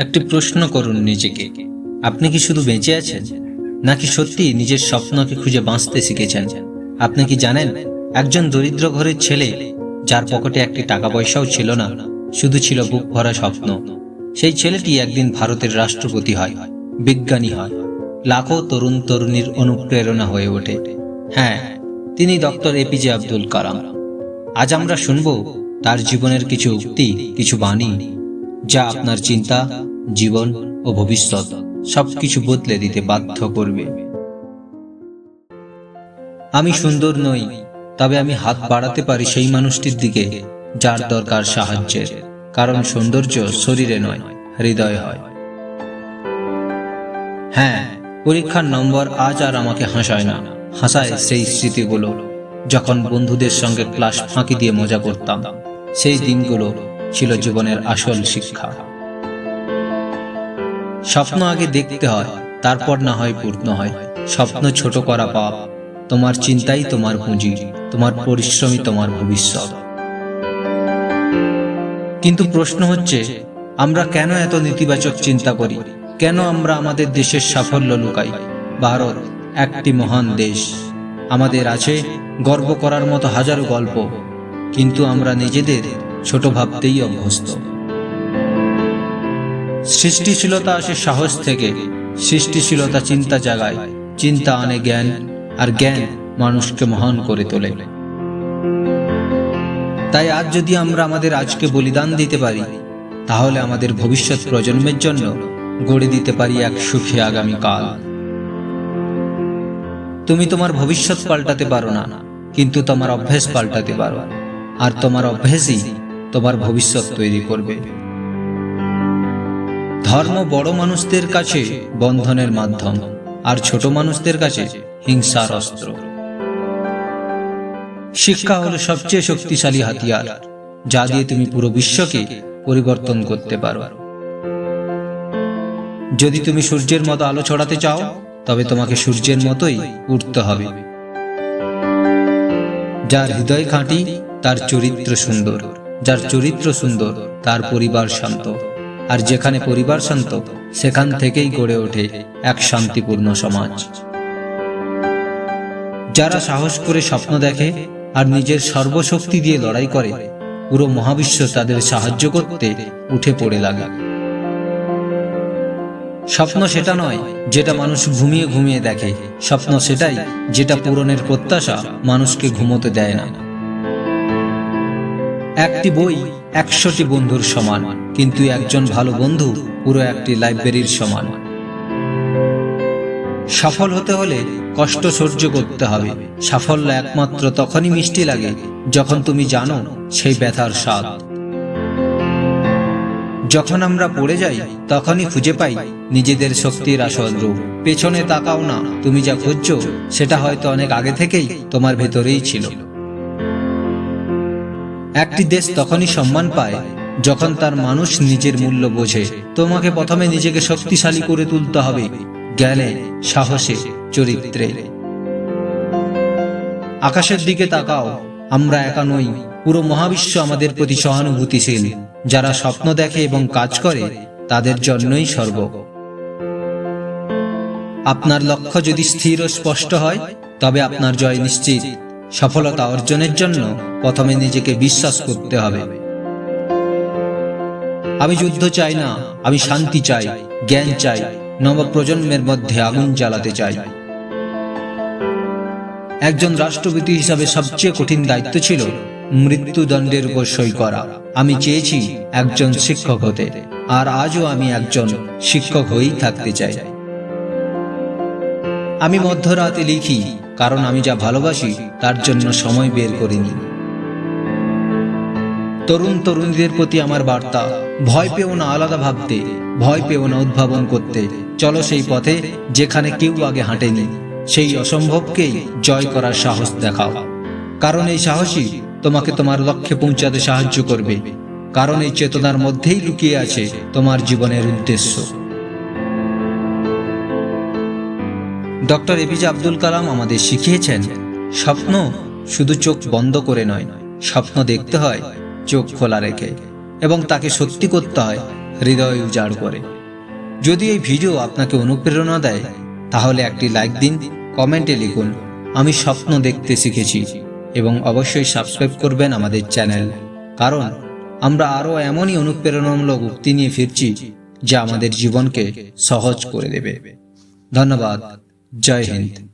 একটি প্রশ্ন করুন নিজেকে, আপনি কি শুধু বেঁচে আছেন, নাকি সত্যি নিজের স্বপ্নকে খুঁজে বাঁচতে শিখেছেন? আপনি কি জানেন, একজন দরিদ্র ঘরের ছেলে, যার পকেটে একটি টাকা পয়সাও ছিল না, শুধু ছিল বুক ভরা স্বপ্ন, সেই ছেলেটি একদিন ভারতের রাষ্ট্রপতি হয়, বিজ্ঞানী হয়, লাখো তরুণ তরুণীর অনুপ্রেরণা হয়ে ওঠে। হ্যাঁ, তিনি ডক্টর এপিজে আব্দুল কালাম। আজ আমরা শুনব তার জীবনের কিছু উক্তি, কিছু বাণী, যা আপনার চিন্তা, জীবন ও ভবিষ্যৎ সবকিছু বদলে দিতে বাধ্য করবে। আমি সুন্দর নই, তবে আমি হাত বাড়াতে পারি সেই মানুষটির দিকে যার দরকার সাহায্যের, কারণ সৌন্দর্য শরীরে নয়, হৃদয়ে হয়। হ্যাঁ, পরীক্ষার নম্বর আজ আর আমাকে হাসায় না, হাসায় সেই স্মৃতিগুলো, যখন বন্ধুদের সঙ্গে ক্লাস ফাঁকি দিয়ে মজা করতাম। সেই দিনগুলো ছিল জীবনের আসল শিক্ষা। স্বপ্ন আগে দেখতে হয়, তারপর না হয় পূর্ণ হয়। স্বপ্ন ছোট করা পাপ। তোমার চিন্তাই তোমার পুঁজি, তোমার পরিশ্রমই তোমার ভবিষ্যৎ। কিন্তু প্রশ্ন হচ্ছে, আমরা কেন এত নেতিবাচক চিন্তা করি? কেন আমরা আমাদের দেশের সাফল্য লুকাই? ভারত একটি মহান দেশ, আমাদের আছে গর্ব করার মতো হাজারো গল্প, কিন্তু আমরা নিজেদের ছোট ভাবতেই অভ্যস্ত। সৃষ্টিশীলতা আসে সাহস থেকে, সৃষ্টিশীলতা চিন্তা জাগায়, চিন্তা আনে জ্ঞান, আর জ্ঞান মানুষকে মহান করে তোলে। তাই আজ যদি আমরা আমাদের আজকে বলিদান দিতে পারি, তাহলে আমাদের ভবিষ্যৎ প্রজন্মের জন্য গড়ে দিতে পারি এক সুখী আগামীকাল। তুমি তোমার ভবিষ্যৎ পাল্টাতে পারো না, কিন্তু তোমার অভ্যাস পাল্টাতে পারো, আর তোমার অভ্যাসই তোমার ভবিষ্যৎ তৈরি করবে। ধর্ম বড় মানুষদের কাছে বন্ধনের মাধ্যম, আর ছোট মানুষদের কাছে হিংসার অস্ত্র। শিক্ষা হলো সবচেয়ে শক্তিশালী হাতিয়ার, যা দিয়ে তুমি পুরো বিশ্বকে পরিবর্তন করতে পারো। যদি তুমি সূর্যের মতো আলো ছড়াতে চাও, তবে তোমাকে সূর্যের মতোই উঠতে হবে। যার হৃদয় খাঁটি, তার চরিত্র সুন্দর, যার চরিত্র সুন্দর, তার পরিবার শান্ত, আর যেখানে পরিবার শান্ত, সেখান থেকেই গড়ে ওঠে এক শান্তিপূর্ণ সমাজ। যারা সাহস করে স্বপ্ন দেখে আর নিজের সর্বশক্তি দিয়ে লড়াই করে, পুরো মহাবিশ্ব তাদের সাহায্য করতে উঠে পড়ে লাগে। স্বপ্ন সেটা নয় যেটা মানুষ ঘুমিয়ে ঘুমিয়ে দেখে, স্বপ্ন সেটাই যেটা পূরণের প্রত্যাশা মানুষকে ঘুমোতে দেয় না। একটি বই 100টি বন্ধুর সমান, কিন্তু একজন ভালো বন্ধু পুরো একটি লাইব্রেরির সমান। সফল হতে হলে কষ্ট সহ্য করতে হবে। সাফল্য একমাত্র তখনই মিষ্টি লাগে যখন তুমি জানো সেই ব্যথার স্বাদ। যখন আমরা পড়ে যাই, তখনই খুঁজে পাই নিজেদের শক্তির আসল রূপ। পেছনে তাকাও না, তুমি যা খুঁজছো সেটা হয়তো অনেক আগে থেকেই তোমার ভেতরেই ছিল। একটি দেশ তখনই সম্মান পায় যখন তার মানুষ নিজের মূল্য বোঝে। তোমাকে প্রথমে নিজেকে শক্তিশালী করে তুলতে হবে, জ্ঞানে, সাহসে, চরিত্রে। আকাশের দিকে তাকাও, আমরা একা নই, পুরো মহাবিশ্ব আমাদের প্রতি সহানুভূতিশীল। যারা স্বপ্ন দেখে এবং কাজ করে, তাদের জন্যই স্বর্গ। আপনার লক্ষ্য যদি স্থির ও স্পষ্ট হয়, তবে আপনার জয় নিশ্চিত। সফলতা অর্জনের জন্য প্রথমে নিজেকে বিশ্বাস করতে হবে। আমি যুদ্ধ চাই না, আমি শান্তি চাই, জ্ঞান চাই, নবপ্রজন্মের মধ্যে আগুন জ্বালাতে চাই। একজন রাষ্ট্রপতি হিসাবে সবচেয়ে কঠিন দায়িত্ব ছিল মৃত্যুদণ্ডের উপর সই করা। আমি চেয়েছি একজন শিক্ষক হতে, আর আজও আমি একজন শিক্ষক হয়েই থাকতে চাই। আমি মধ্যরাতে লিখি, কারণ আমি যা ভালোবাসি তার জন্য সময় বের করিনি। তরুণ তরুণীদের প্রতি আমার বার্তা, ভয় পেও না আলাদা ভাবতে, ভয় পেও না উদ্ভাবন করতে। চলো সেই পথে যেখানে কেউ আগে হাঁটেনি। সেই অসম্ভবকেই জয় করার সাহস দেখাও, কারণ এই সাহসই তোমাকে তোমার লক্ষ্যে পৌঁছাতে সাহায্য করবে। কারণ এই চেতনার মধ্যেই লুকিয়ে আছে তোমার জীবনের উদ্দেশ্য। ডক্টর এপিজে আব্দুল কালাম আমাদের শিখিয়েছেন, স্বপ্ন শুধু চোখ বন্ধ করে নয়, স্বপ্ন দেখতে হয় চোখ খোলা রেখে, এবং তাকে সত্যি করতে হয় হৃদয় উজাড় করে। যদি এই ভিডিও আপনাকে অনুপ্রেরণা দেয় তাহলে একটি লাইক দিন, কমেন্টে লিখুন আমি স্বপ্ন দেখতে শিখেছি, এবং অবশ্যই সাবস্ক্রাইব করবেন আমাদের চ্যানেল, কারণ আমরা আরও এমনই অনুপ্রেরণামূলক উক্তি নিয়ে ফিরছি যা আমাদের জীবনকে সহজ করে দেবে। ধন্যবাদ। জয় হিন্দ।